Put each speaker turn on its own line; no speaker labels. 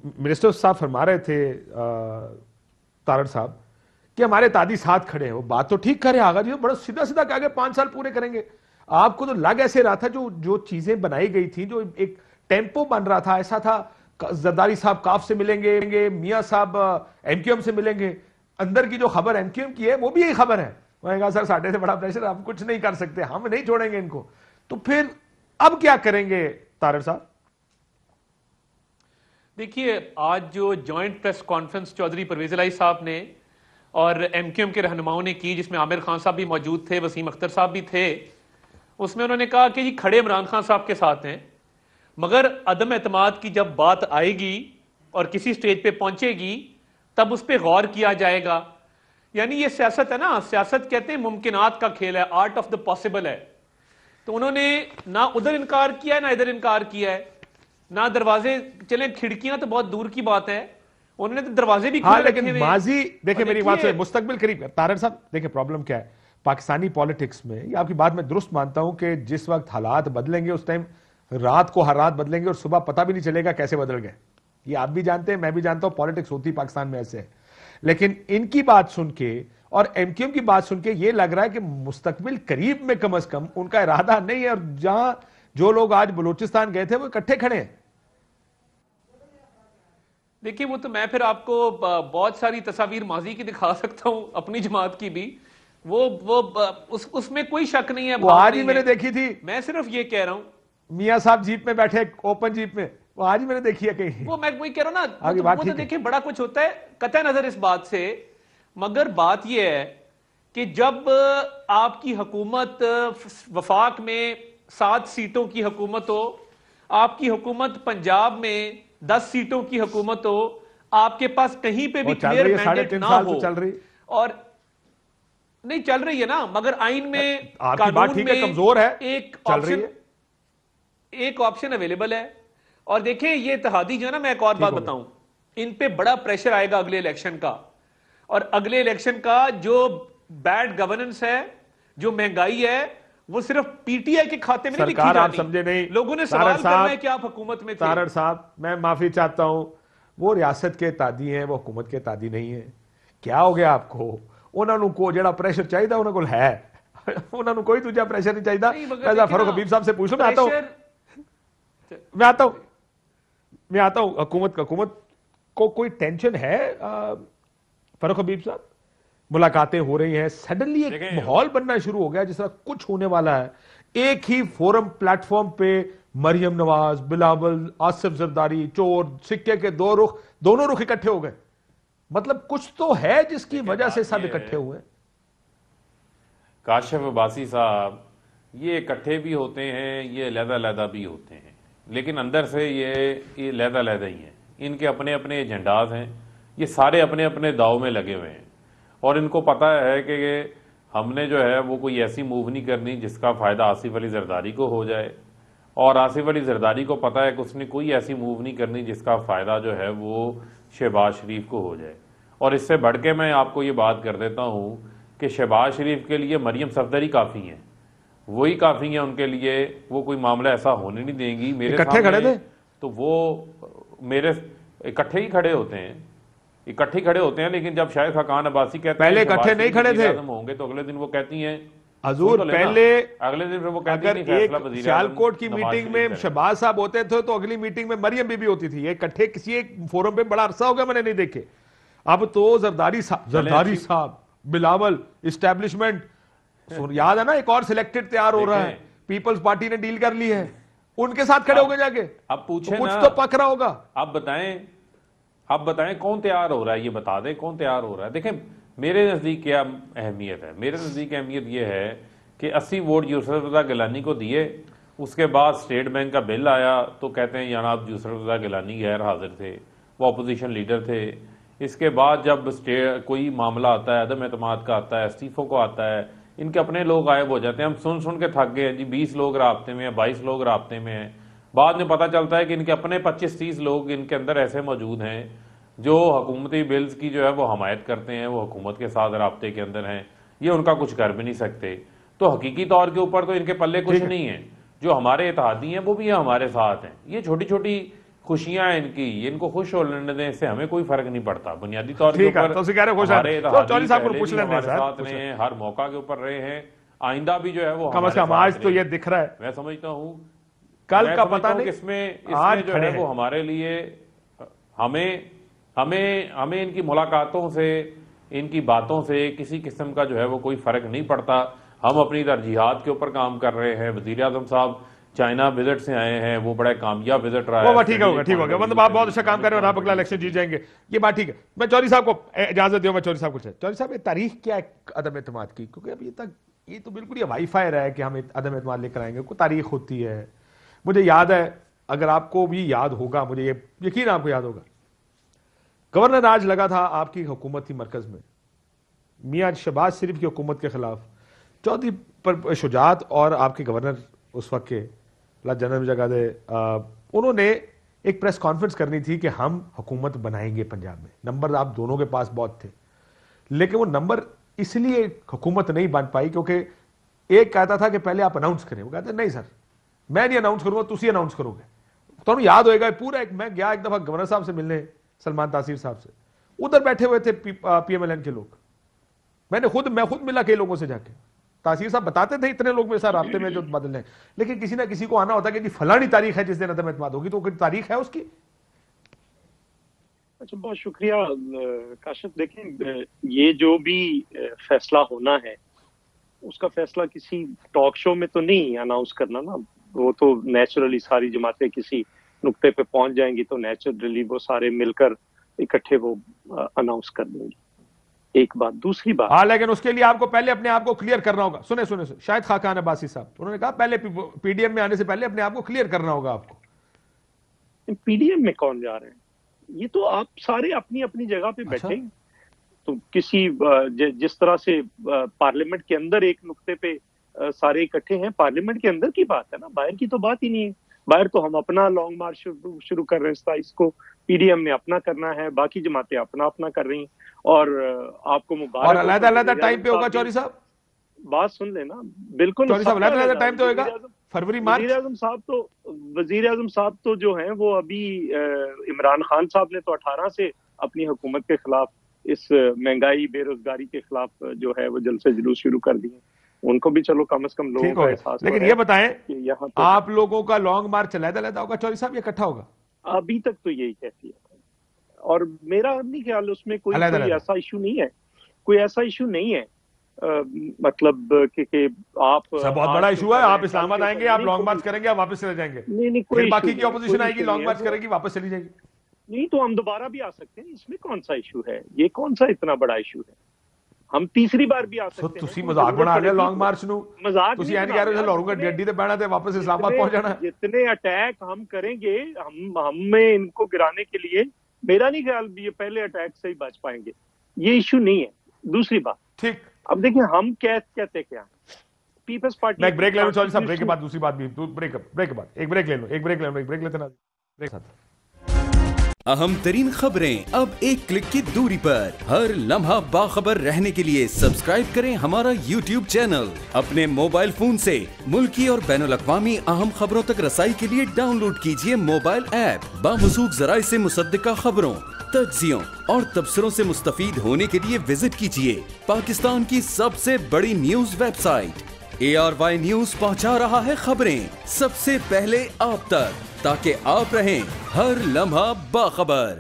Minister साहब फरमा रहे थे तारड़ साहब कि हमारे दादी साथ खड़े हैं। वो बात तो ठीक करे आगा जी, बड़ा सीधा सीधा कहा 5 साल पूरे करेंगे। आपको तो लग ऐसे रहा था जो जो चीजें बनाई गई थी, जो एक टेम्पो बन रहा था, ऐसा था जरदारी साहब काफ से मिलेंगे, मियां साहब एमक्यूएम से मिलेंगे। अंदर की जो खबर एमक्यूएम की है वो भी यही खबर है। मैंने कहा सर साढ़े से बड़ा प्रेशर, हम कुछ नहीं कर सकते, हम नहीं छोड़ेंगे इनको। तो फिर अब क्या करेंगे तारड़ साहब?
देखिए, आज जो joint press conference Chaudhry Pervaiz Elahi साहब ने और एमक्यूएम के रहनुमाओं ने की, जिसमें आमिर खान साहब भी मौजूद थे, वसीम अख्तर साहब भी थे, उसमें उन्होंने कहा कि जी खड़े इमरान खान साहब के साथ हैं, मगर अदम एतमाद की जब बात आएगी और किसी स्टेज पे पहुंचेगी तब उस पर गौर किया जाएगा। यानी ये सियासत है ना, सियासत कहते हैं मुमकिनात का खेल है, आर्ट ऑफ द पॉसिबल है। तो उन्होंने ना उधर इनकार किया है ना इधर इनकार किया है, ना दरवाजे चले, खिड़कियां तो बहुत दूर की बात है, उन्होंने तो दरवाजे भी
हाँ, लेकिन माजी देखिए मेरी बात से मुस्तकबिल करीब। तारड़ साहब देखिए प्रॉब्लम क्या है पाकिस्तानी पॉलिटिक्स में, ये आपकी बात मैं दुरुस्त मानता हूं कि जिस वक्त हालात बदलेंगे उस टाइम रात को हालात बदलेंगे और सुबह पता भी नहीं चलेगा कैसे बदल गए। ये आप भी जानते हैं, मैं भी जानता हूं, पॉलिटिक्स होती पाकिस्तान में ऐसे है। लेकिन इनकी बात सुन के और एमक्यूएम की बात सुन के ये लग रहा है कि मुस्तकबिल करीब में कम से कम उनका इरादा नहीं है, और जहां जो लोग आज बलूचिस्तान गए थे वो इकट्ठे खड़े हैं।
देखिए, वो तो मैं फिर आपको बहुत सारी तस्वीर माजी की दिखा सकता हूं, अपनी जमात की भी। वो उसमें कोई शक नहीं है।
वो आज ही मैंने देखी थी।
मैं सिर्फ ये कह रहा हूं,
मियां साहब जीप में बैठे, ओपन जीप में, वो आज ही मैंने देखी है कहीं।
वो मैं वही कह रहा हूं ना,
आगे बात ठीक है।
देखिए बड़ा कुछ होता है कतई नजर इस बात से, मगर बात यह है कि जब आपकी हुकूमत वफाक में 7 सीटों की हुकूमत हो, आपकी हुकूमत पंजाब में 10 सीटों की हुकूमत हो, आपके पास कहीं पे भी क्लियर मैंडेट ना हो,
चल रही
और नहीं चल रही है ना, मगर आइन में
आपकी बात ठीक है, कमजोर है,
एक ऑप्शन अवेलेबल है। और देखें ये इत्तेहादी जो है ना, मैं एक और बात बताऊं, इन पे बड़ा प्रेशर आएगा अगले इलेक्शन का, और अगले इलेक्शन का जो बैड गवर्नेंस है, जो महंगाई है, वो सिर्फ पीटीआई के खाते में नहीं लिखी जानी।
आप समझे नहीं,
लोगों ने सवाल करना है कि आप हुकूमत में थे।
तारड़ साहब मैं माफी चाहता हूं, वो रियासत के तादी हैं, वो हुकूमत के तादी नहीं है। क्या हो गया आपको? उन्होंने को जेड़ा प्रेशर चाहिए उन्होंने को है, उन्होंने कोई दूसरा प्रेशर नहीं चाहिए। फारूक हबीब साहब से पूछ लो, मैं आता हूं। हुकूमत को कोई टेंशन है फारूक हबीब साहब? मुलाकातें हो रही हैं, सडनली एक माहौल बनना शुरू हो गया जिस तरह कुछ होने वाला है। एक ही फोरम प्लेटफॉर्म पे मरियम नवाज, बिलावल, आसिफ जरदारी, चोर सिक्के के दोनों रुख इकट्ठे हो गए। मतलब कुछ तो है जिसकी वजह से सब इकट्ठे हुए।
काशिफ अब्बासी साहब ये इकट्ठे भी होते हैं, ये अलहदा भी होते हैं, लेकिन अंदर से ये अलहदा ही हैं। इनके अपने अपने एजेंडाज हैं, ये सारे अपने अपने दाव में लगे हुए हैं, और इनको पता है कि हमने जो है वो कोई ऐसी मूव नहीं करनी जिसका फ़ायदा आसिफ अली जरदारी को हो जाए, और आसिफ अली जरदारी को पता है कि उसने कोई ऐसी मूव नहीं करनी जिसका फ़ायदा जो है वो शहबाज शरीफ को हो जाए। और इससे बढ़ के मैं आपको ये बात कर देता हूँ कि शहबाज शरीफ के लिए मरियम सफदरी काफ़ी हैं, वही काफ़ी हैं उनके लिए। वो कोई मामला ऐसा होने नहीं देंगी। मेरे
इकट्ठे खड़े थे
तो वो मेरे इकट्ठे ही खड़े होते हैं, लेकिन जब शायद खान अब्बासी कहते
पहले इकट्ठे नहीं खड़े थे
होंगे तो अगले दिन वो कहती हैं
हजूर, पहले
अगले दिन वो कहती
अगर एक सियालकोट की मीटिंग में शहबाज साहब होते थे तो अगली मीटिंग में मरियम बीबी होती थी। इकट्ठे किसी एक फोरम पे बड़ा अरसा हो गया मैंने नहीं देखे। अब तो जरदारी साहब, बिलावल, इस्टेब्लिशमेंट, याद है ना, एक और सिलेक्टेड तैयार हो रहा है, पीपल्स पार्टी ने डील कर ली है, उनके साथ खड़े हो गए जाके।
अब पूछे
कुछ तो पक रहा होगा।
आप बताएं कौन तैयार हो रहा है, ये बता दें कौन तैयार हो रहा है। देखें मेरे नज़दीक क्या अहमियत है, मेरे नज़दीक अहमियत यह है कि 80 वोट यूसुफ रज़ा गिलानी को दिए, उसके बाद स्टेट बैंक का बिल आया तो कहते हैं जनाब यूसुफ रज़ा गिलानी गैर हाजिर थे, वो अपोजिशन लीडर थे। इसके बाद जब कोई मामला आता है, अदम एतमाद का आता है, इस्तीफों को आता है, इनके अपने लोग गायब हो जाते हैं। हम सुन के थक गए जी, 20 लोग राब्ते में हैं, 22 लोग राब्ते में हैं। बाद में पता चलता है कि इनके अपने 25-30 लोग इनके अंदर ऐसे मौजूद हैं जो हुकूमती बिल्स की जो है वो हमायत करते हैं, वो हुकूमत के साथ राब्ते के अंदर हैं, ये उनका कुछ कर भी नहीं सकते। तो हकीकी तौर के ऊपर तो इनके पल्ले कुछ नहीं है। जो हमारे इत्तेहादी हैं वो भी हमारे साथ हैं। ये छोटी छोटी खुशियां इनकी, इनको खुश होने दें, इससे हमें कोई फर्क नहीं पड़ता। बुनियादी तौर के
ठीक है,
ऊपर
तो कह रहे खुश
हमारे
हैं। तो चौधरी साहब को
पहले
पूछ
भी
लेंगे
हमारे
सर,
साथ
पूछ
रहे
लेंगे।
हैं, हर मौका के ऊपर रहे हैं, आइंदा भी जो है वो
कम
हमारे
से कम
साथ
आज तो
रहे।
ये दिख रहा है,
मैं समझता हूँ
कल
मैं
का
समझता
पता
हूं
नहीं,
कि इसमें
आज
जो
खड़े
है वो
हैं।
हमारे लिए हमें इनकी मुलाकातों से, इनकी बातों से किसी किस्म का जो है वो कोई फर्क नहीं पड़ता। हम अपनी तरजीहात के ऊपर काम कर रहे हैं। वजीर आजम साहब चाइना विजिट से आए हैं, वो बड़ा कामयाब विजिट रहा है।
वो ठीक होगा, ठीक होगा, मतलब आप बहुत अच्छा काम कर रहे हो और आप अगला इलेक्शन जीत जाएंगे, ये बात ठीक है। मैं चौधरी साहब को इजाजत दूंगा, चौधरी साहब कुछ है। चौधरी साहब, ये तारीख क्या है अदम एतमाद की? क्योंकि अभी तक ये तो बिल्कुल ये वाईफाई रहा है कि हम अदम एतमाद लेकर आएंगे, कोई तारीख होती है। मुझे याद है, अगर आपको भी याद होगा, मुझे ये यकीन आपको याद होगा, गवर्नर राज लगा था, आपकी हुकूमत थी मरकज में, मियां शहबाज शरीफ की हुकूमत के खिलाफ चौधरी पर शुजात और आपके गवर्नर उस वक्त के जनरल जगह दे, उन्होंने एक प्रेस कॉन्फ्रेंस करनी थी कि हम हुकूमत बनाएंगे पंजाब में। नंबर आप दोनों के पास बहुत थे, लेकिन वो नंबर इसलिए हुकूमत नहीं बन पाई क्योंकि एक कहता था कि पहले आप अनाउंस करें, वो कहते नहीं सर मैं नहीं अनाउंस करूंगा, तुसी अनाउंस करोगे। तो याद होएगा पूरा मैं गया एक दफा गवर्नर साहब से मिलने, सलमान तासीर साहब से, उधर बैठे हुए थे PMLN के लोग, मैं खुद मिला कई लोगों से जाके। तासीर साहब बताते थे इतने लोग मेरे साथ रास्ते में जो बदले, लेकिन किसी ना किसी को आना होता है कि फलानी तारीख है जिस दिन अदम एतमाद होगी, तो कोई तारीख है उसकी?
अच्छा, बहुत शुक्रिया काशिफ। देखें, ये जो भी फैसला होना है उसका फैसला किसी टॉक शो में तो नहीं अनाउंस करना ना, वो तो नेचुरली सारी जमातें किसी नुक्ते पे पहुंच जाएंगी तो नेचुरली वो सारे मिलकर इकट्ठे वो अनाउंस कर देंगे। एक बात। दूसरी बात,
हाँ, लेकिन उसके लिए आपको पहले अपने आप को क्लियर करना होगा। सुने शायद खाकान अब्बासी साहब उन्होंने कहा पहले PDM में आने से पहले अपने आप को क्लियर करना होगा आपको।
PDM में कौन जा रहे हैं? ये तो आप सारे अपनी अपनी जगह पे बैठे। तो किसी जिस तरह से पार्लियामेंट के अंदर एक नुक्ते पे सारे इकट्ठे हैं, पार्लियामेंट के अंदर की बात है ना, बाहर की तो बात ही नहीं है। बाहर तो हम अपना लॉन्ग मार्च शुरू कर रहे हैं 27 को, PDM ने अपना करना है, बाकी जमातें अपना अपना कर रही हैं। और आपको मुबारक।
और अलग-अलग टाइम पे होगा चौधरी साहब,
बात सुन लेना। बिल्कुल
चौधरी साहब, अलग-अलग टाइम तो होगा, फरवरी मार्च।
वजीर आजम साहब तो जो हैं वो अभी इमरान खान साहब ने तो 18 से अपनी हुकूमत के खिलाफ, इस महंगाई बेरोजगारी के खिलाफ जो है वो जलसे जुलूस शुरू कर दिए। उनको भी चलो कम से कम लोगों का एहसास।
लेकिन ये बताएं
कि यहाँ
आप लोगों का लॉन्ग मार्च अलग-अलग होगा चौधरी साहब, ये इकट्ठा होगा?
अभी तक तो यही कहती है, और मेरा नहीं ख्याल उसमें कोई ऐसा इशू नहीं है, कोई ऐसा इशू नहीं है। मतलब कि आप
बहुत बड़ा इशू है, आप इस्लामाबाद आएंगे, आप लॉन्ग मार्च करेंगे, आप वापस चले जाएंगे,
नहीं
फिर बाकी की ऑपोजिशन आएगी, लॉन्ग मार्च करेगी, वापस चली जाएगी।
नहीं तो हम दोबारा भी आ सकते हैं, इसमें कौन सा इशू है? ये कौन सा इतना बड़ा इशू है? हम तीसरी बार भी आ सकते हैं।
ਤੁਸੀਂ ਮਜ਼ਾਕ ਬਣਾ ਰਹੇ ਲੌਂਗ ਮਾਰਚ ਨੂੰ,
मजाक
ਤੁਸੀਂ ਐਂ ਕਹਿ ਰਹੇ ਹੋ ਲਾਹੌਰ ਗੱਡੀ ਤੇ ਬਹਿਣਾ ਤੇ वापस इस्लामाबाद पहुंच जाना।
जितने अटैक हम करेंगे हमें इनको गिराने के लिए, मेरा नहीं ख्याल ये पहले अटैक से ही बच पाएंगे, ये इशू नहीं है। दूसरी बात,
ठीक,
अब देखिए हम कहते क्या, पीपल्स पार्टी।
मैं एक ब्रेक ले लूं चौधरी साहब, ब्रेक के बाद दूसरी बात भी, ब्रेक के बाद एक ब्रेक ले लो, एक ब्रेक लेते ना, ब्रेक साथ।
अहम तरीन खबरें अब एक क्लिक की दूरी पर, हर लम्हा बाखबर रहने के लिए सब्सक्राइब करें हमारा YouTube चैनल। अपने मोबाइल फोन से मुल्की और बैनुल अक़वामी अहम खबरों तक रसाई के लिए डाउनलोड कीजिए मोबाइल ऐप। बामसूख ज़राए से मुसद्दिका खबरों, तज्ज़ियों और तबसरों से मुस्तफीद होने के लिए विजिट कीजिए पाकिस्तान की सबसे बड़ी न्यूज वेबसाइट। ARY न्यूज पहुंचा रहा है खबरें सबसे पहले आप तक, ताकि आप रहें हर लम्हा बाखबर।